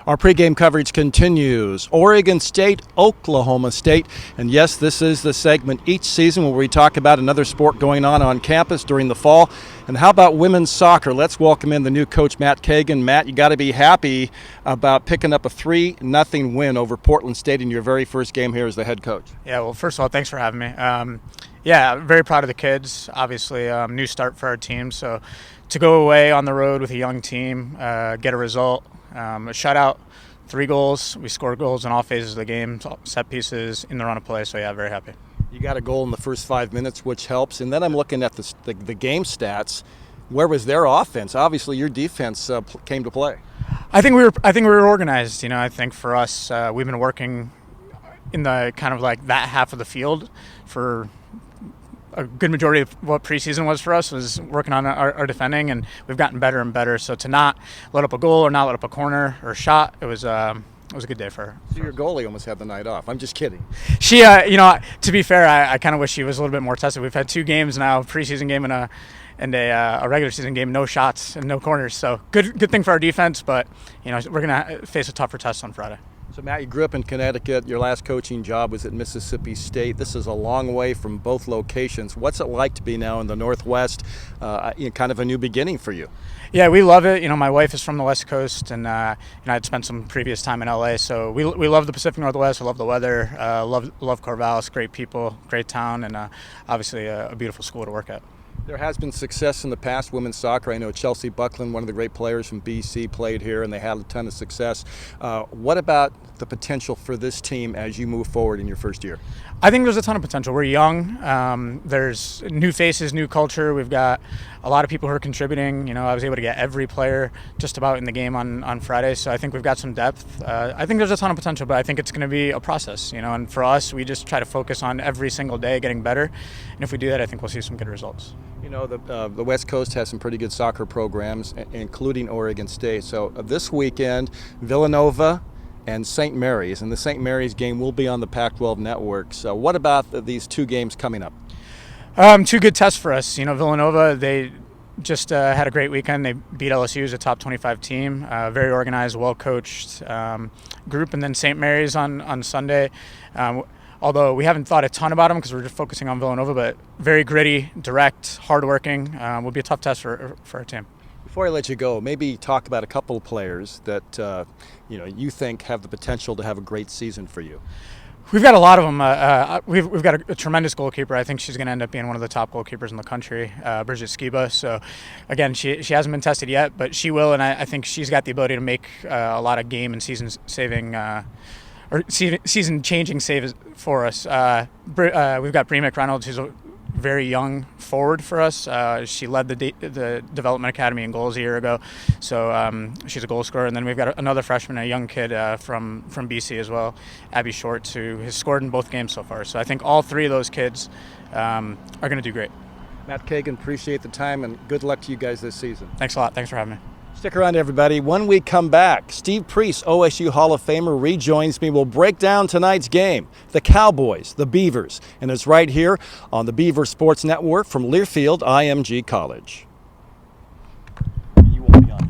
Our pregame coverage continues. Oregon State, Oklahoma State. And yes, this is the segment each season where we talk about another sport going on campus during the fall. And how about women's soccer? Let's welcome in the new coach, Matt Kagan. Matt, you got to be happy about picking up a 3-0 win over Portland State in your very first game here as the head coach. Yeah, well, first of all, thanks for having me. Yeah, very proud of the kids. Obviously, new start for our team. So to go away on the road with a young team, get a result, a shutout, 3 goals. We scored goals in all phases of the game, set pieces, in the run of play. So, yeah, very happy. You got a goal in the first 5 minutes, which helps. And then I'm looking at the game stats. Where was their offense? Obviously, your defense came to play. I think we were organized. You know, I think for us, we've been working in the kind of like that half of the field for a good majority of what preseason was for us, was working on our defending, and we've gotten better and better. So to not let up a goal or not let up a corner or shot, it was a good day for her. So your goalie almost had the night off. I'm just kidding. She, to be fair, I kind of wish she was a little bit more tested. We've had 2 games now, preseason game and a regular season game, no shots and no corners. So good thing for our defense, but we're gonna face a tougher test on Friday. So, Matt, you grew up in Connecticut. Your last coaching job was at Mississippi State. This is a long way from both locations. What's it like to be now in the Northwest, kind of a new beginning for you? Yeah, we love it. My wife is from the West Coast, and I'd spent some previous time in LA. So we love the Pacific Northwest. I love the weather. Love Corvallis. Great people, great town, and obviously a beautiful school to work at. There has been success in the past, women's soccer. I know Chelsea Buckland, one of the great players from BC, played here, and they had a ton of success. What about the potential for this team as you move forward in your first year? I think there's a ton of potential. We're young. There's new faces, new culture. We've got a lot of people who are contributing. I was able to get every player just about in the game on Friday, so I think we've got some depth. I think there's a ton of potential, but I think it's going to be a process. And for us, we just try to focus on every single day getting better, and if we do that, I think we'll see some good results. The West Coast has some pretty good soccer programs, including Oregon State. So this weekend, Villanova and St. Mary's, and the St. Mary's game will be on the Pac-12 network. So what about these 2 games coming up? 2 good tests for us. Villanova, they just had a great weekend. They beat LSU as a top 25 team, very organized, well-coached group. And then St. Mary's on Sunday. Although we haven't thought a ton about them because we're just focusing on Villanova, but very gritty, direct, hardworking. Will be a tough test for our team. Before I let you go, maybe talk about a couple of players that you think have the potential to have a great season for you. We've got a lot of them. We've got a tremendous goalkeeper. I think she's going to end up being one of the top goalkeepers in the country, Bridget Skiba. So, again, she hasn't been tested yet, but she will, and I think she's got the ability to make a lot of game and season-changing saves for us. We've got Bree McReynolds, who's a very young forward for us. She led the Development Academy in goals a year ago, so she's a goal scorer. And then we've got another freshman, a young kid from BC as well, Abby Shorts, who has scored in both games so far. So I think all 3 of those kids are going to do great. Matt Kagan, appreciate the time, and good luck to you guys this season. Thanks a lot. Thanks for having me. Stick around, everybody. When we come back, Steve Priest, OSU Hall of Famer, rejoins me. We'll break down tonight's game, the Cowboys, the Beavers, and it's right here on the Beaver Sports Network from Learfield IMG College. You won't be on.